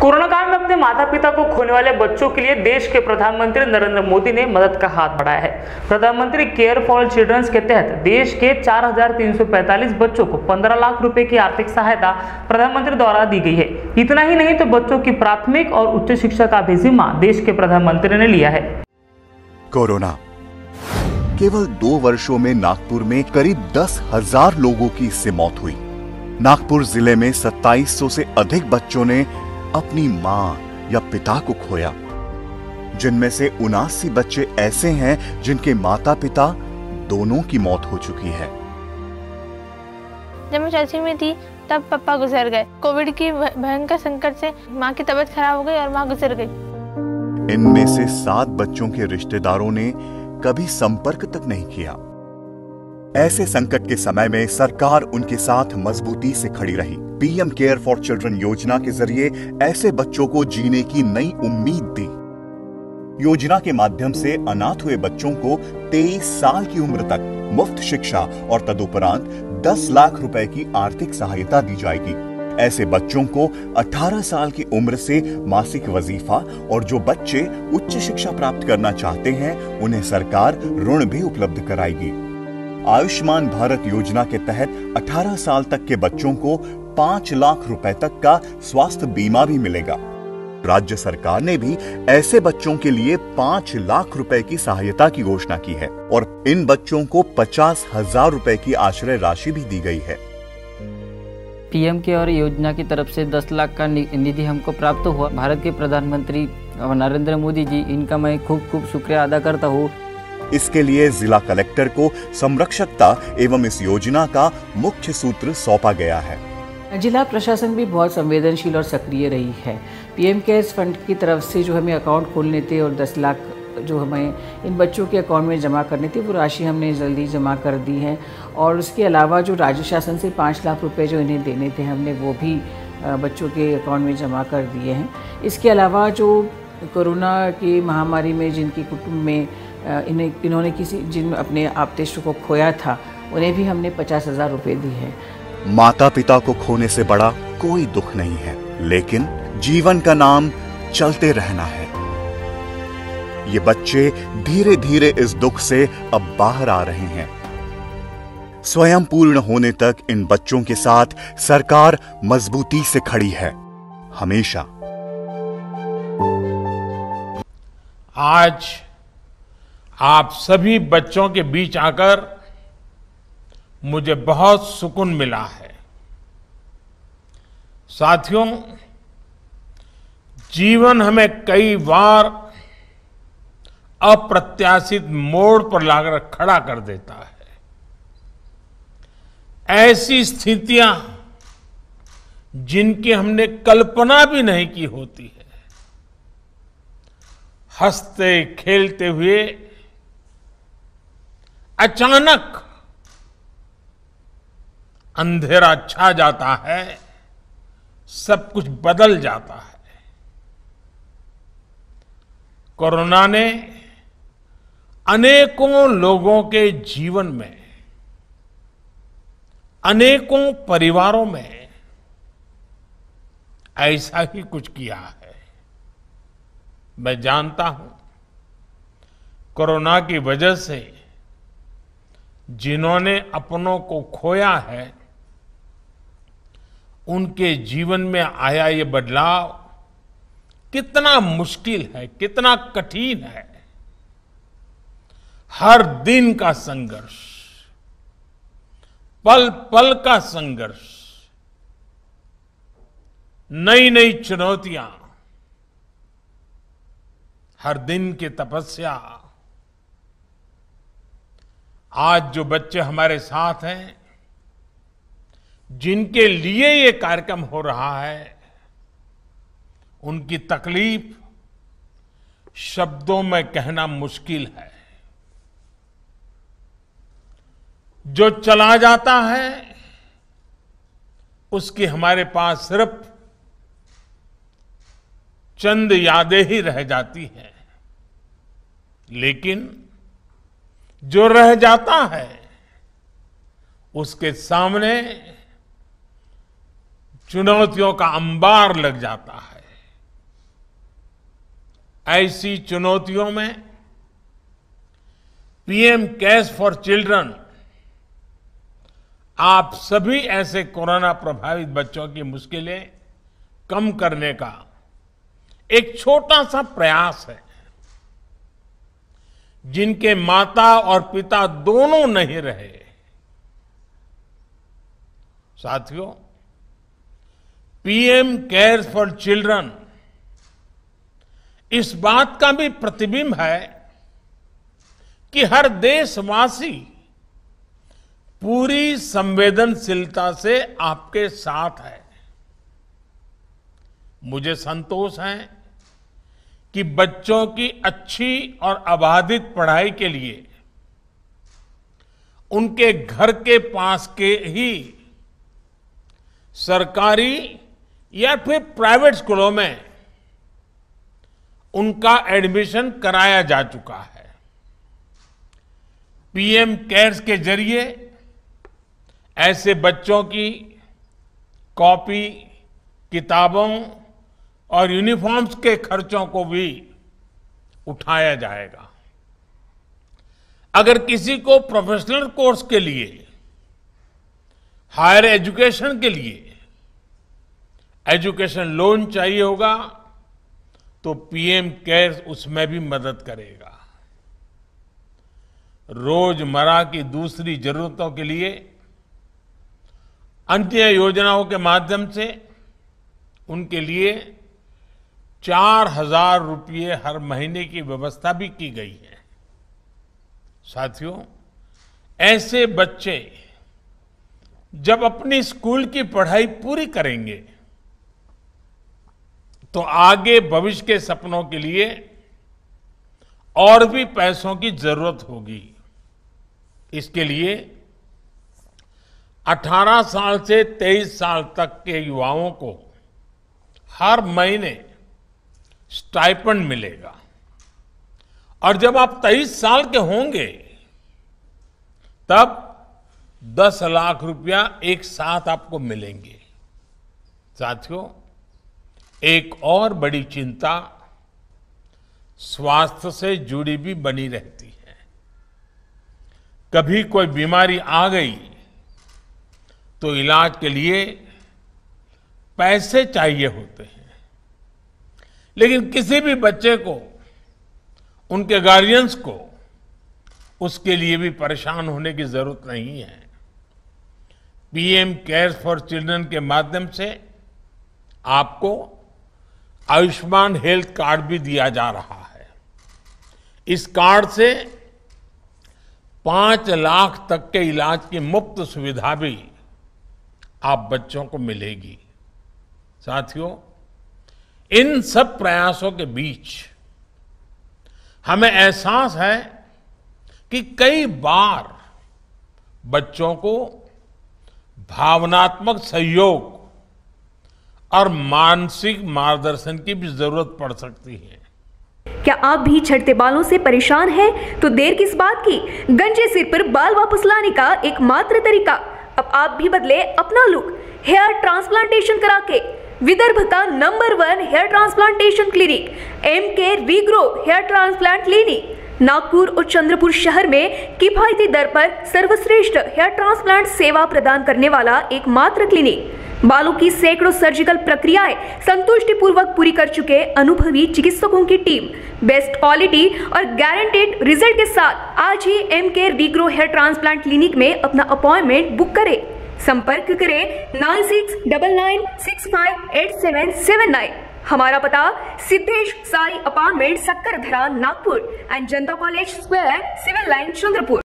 Corona काल में अपने माता पिता को खोने वाले बच्चों के लिए देश के प्रधानमंत्री नरेंद्र मोदी ने मदद का हाथ बढ़ाया है। प्रधानमंत्री केयर फॉर चिल्ड्रंस के तहत देश के 4,345 बच्चों को 15 लाख रुपए की आर्थिक सहायता प्रधानमंत्री द्वारा दी गई है। इतना ही नहीं तो बच्चों की प्राथमिक और उच्च शिक्षा का भी जिम्मा देश के प्रधानमंत्री ने लिया है। कोरोना केवल 2 वर्षों में नागपुर में करीब 10,000 लोगों की इससे मौत हुई। नागपुर जिले में 2700 से अधिक बच्चों ने अपनी मां या पिता को खोया, जिनमें से 79 बच्चे ऐसे हैं जिनके माता पिता दोनों की मौत हो चुकी है। जब मैं चौथी में थी तब पापा गुजर गए। कोविड की भयंकर संकट से मां की तबीयत खराब हो गई और मां गुजर गई। इनमें से 7 बच्चों के रिश्तेदारों ने कभी संपर्क तक नहीं किया। ऐसे संकट के समय में सरकार उनके साथ मजबूती से खड़ी रही। पीएम केयर फॉर चिल्ड्रन योजना के जरिए ऐसे बच्चों को जीने की नई उम्मीद दी। योजना के माध्यम से अनाथ हुए बच्चों को 23 साल की उम्र तक मुफ्त शिक्षा और तदुपरांत 10 लाख रुपए की आर्थिक सहायता दी जाएगी। ऐसे बच्चों को 18 साल की उम्र से मासिक वजीफा और जो बच्चे उच्च शिक्षा प्राप्त करना चाहते हैं उन्हें सरकार ऋण भी उपलब्ध कराएगी। आयुष्मान भारत योजना के तहत 18 साल तक के बच्चों को 5 लाख रुपए तक का स्वास्थ्य बीमा भी मिलेगा। राज्य सरकार ने भी ऐसे बच्चों के लिए 5 लाख रुपए की सहायता की घोषणा की है और इन बच्चों को 50,000 रुपए की आश्रय राशि भी दी गई है। पीएम केयर योजना की तरफ से 10 लाख का निधि हमको प्राप्त हुआ। भारत के प्रधानमंत्री नरेंद्र मोदी जी, इनका मैं खूब शुक्रिया अदा करता हूँ। इसके लिए जिला कलेक्टर को संरक्षकता एवं इस योजना का मुख्य सूत्र सौंपा गया है। जिला प्रशासन भी बहुत संवेदनशील और सक्रिय रही है। पीएम केयर्स फंड की तरफ से जो हमें अकाउंट खोलने थे और 10 लाख जो हमें इन बच्चों के अकाउंट में जमा करने थे वो राशि हमने जल्दी जमा कर दी है। और उसके अलावा जो राज्य शासन से 5 लाख रुपए जो इन्हें देने थे हमने वो भी बच्चों के अकाउंट में जमा कर दिए हैं। इसके अलावा जो कोरोना की महामारी में जिनके कुटुंब में इन्होंने जिन अपने आप्तेष्ट को खोया था उन्हें भी हमने 50,000 रुपए दिए हैं। माता पिता को खोने से बड़ा कोई दुख नहीं है, लेकिन जीवन का नाम चलते रहना है। ये बच्चे धीरे धीरे इस दुख से अब बाहर आ रहे हैं। स्वयं पूर्ण होने तक इन बच्चों के साथ सरकार मजबूती से खड़ी है, हमेशा। आज आप सभी बच्चों के बीच आकर मुझे बहुत सुकून मिला है। साथियों, जीवन हमें कई बार अप्रत्याशित मोड़ पर लाकर खड़ा कर देता है। ऐसी स्थितियां जिनकी हमने कल्पना भी नहीं की होती है, हंसते खेलते हुए अचानक अंधेरा छा जाता है, सब कुछ बदल जाता है। कोरोना ने अनेकों लोगों के जीवन में, अनेकों परिवारों में ऐसा ही कुछ किया है। मैं जानता हूं, कोरोना की वजह से जिन्होंने अपनों को खोया है उनके जीवन में आया ये बदलाव कितना मुश्किल है, कितना कठिन है। हर दिन का संघर्ष, पल पल का संघर्ष, नई नई चुनौतियां, हर दिन की तपस्या। आज जो बच्चे हमारे साथ हैं, जिनके लिए ये कार्यक्रम हो रहा है, उनकी तकलीफ शब्दों में कहना मुश्किल है। जो चला जाता है उसकी हमारे पास सिर्फ चंद यादें ही रह जाती हैं, लेकिन जो रह जाता है उसके सामने चुनौतियों का अंबार लग जाता है। ऐसी चुनौतियों में पीएम केयर्स फॉर चिल्ड्रन आप सभी ऐसे कोरोना प्रभावित बच्चों की मुश्किलें कम करने का एक छोटा सा प्रयास है। जिनके माता और पिता दोनों नहीं रहे, साथियों, पीएम केयर्स फॉर चिल्ड्रन इस बात का भी प्रतिबिंब है कि हर देशवासी पूरी संवेदनशीलता से आपके साथ है। मुझे संतोष है कि बच्चों की अच्छी और अबाधित पढ़ाई के लिए उनके घर के पास के ही सरकारी या फिर प्राइवेट स्कूलों में उनका एडमिशन कराया जा चुका है। पीएम केयर्स के जरिए ऐसे बच्चों की कॉपी, किताबों और यूनिफॉर्म्स के खर्चों को भी उठाया जाएगा। अगर किसी को प्रोफेशनल कोर्स के लिए, हायर एजुकेशन के लिए एजुकेशन लोन चाहिए होगा तो पीएम केयर्स उसमें भी मदद करेगा। रोजमर्रा की दूसरी जरूरतों के लिए अन्य योजनाओं के माध्यम से उनके लिए 4,000 रुपये हर महीने की व्यवस्था भी की गई है। साथियों, ऐसे बच्चे जब अपनी स्कूल की पढ़ाई पूरी करेंगे तो आगे भविष्य के सपनों के लिए और भी पैसों की जरूरत होगी। इसके लिए 18 साल से 23 साल तक के युवाओं को हर महीने स्टाइपेंड मिलेगा और जब आप 23 साल के होंगे तब 10 लाख रुपया एक साथ आपको मिलेंगे। साथियों, एक और बड़ी चिंता स्वास्थ्य से जुड़ी भी बनी रहती है। कभी कोई बीमारी आ गई तो इलाज के लिए पैसे चाहिए होते हैं, लेकिन किसी भी बच्चे को, उनके गार्जियंस को उसके लिए भी परेशान होने की जरूरत नहीं है। पीएम केयर्स फॉर चिल्ड्रन के माध्यम से आपको आयुष्मान हेल्थ कार्ड भी दिया जा रहा है। इस कार्ड से 5 लाख तक के इलाज की मुफ्त सुविधा भी आप बच्चों को मिलेगी। साथियों, इन सब प्रयासों के बीच हमें एहसास है कि कई बार बच्चों को भावनात्मक सहयोग और मानसिक मार्गदर्शन की भी जरूरत पड़ सकती है। क्या आप भी झड़ते बालों से परेशान हैं? तो देर किस बात की, गंजे सिर पर बाल वापस लाने का एकमात्र तरीका। अब आप भी बदले अपना लुक हेयर ट्रांसप्लांटेशन करा के। विदर्भ का number 1 hair transplantation clinic MK regrow hair transplant clinic Nagpur और चंद्रपुर शहर में किफायती दर पर सर्वश्रेष्ठ हेयर ट्रांसप्लांट सेवा प्रदान करने वाला एकमात्र क्लिनिक। बालों की सैकड़ों सर्जिकल प्रक्रियाएं संतुष्टिपूर्वक पूरी कर चुके अनुभवी चिकित्सकों की टीम बेस्ट क्वालिटी और गारंटेड रिजल्ट के साथ आज ही MK regrow hair transplant clinic में अपना अपॉइंटमेंट बुक करें। संपर्क करें 9699658779। हमारा पता Siddhesh Sai apartment Sakkardara Nagpur and Janata college square civil line Chandrapur.